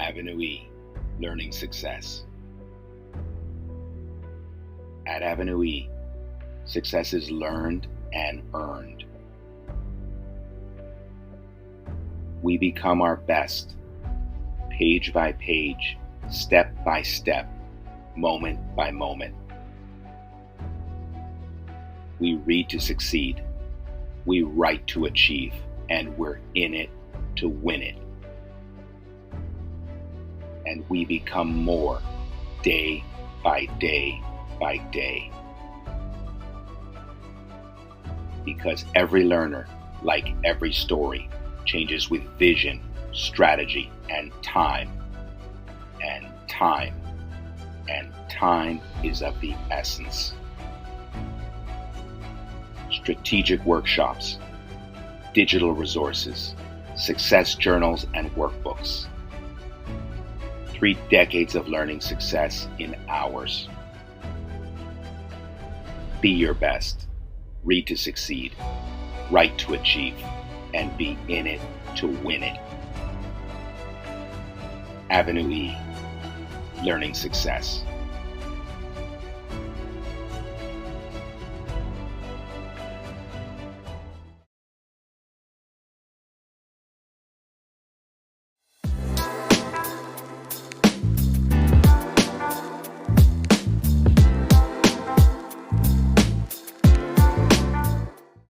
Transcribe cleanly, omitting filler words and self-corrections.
Avenue E, Learning Success. At Avenue E, success is learned and earned. We become our best, page by page, step by step, moment by moment. We read to succeed, we write to achieve, and we're in it to win it. And we become more day by day by day. Because every learner, like every story, changes with vision, strategy, and time. And time. And time is of the essence. Strategic workshops, digital resources, success journals, and workbooks. 3 decades of learning success in hours. Be your best. Read to succeed. Write to achieve. And be in it to win it. Avenue E, Learning Success.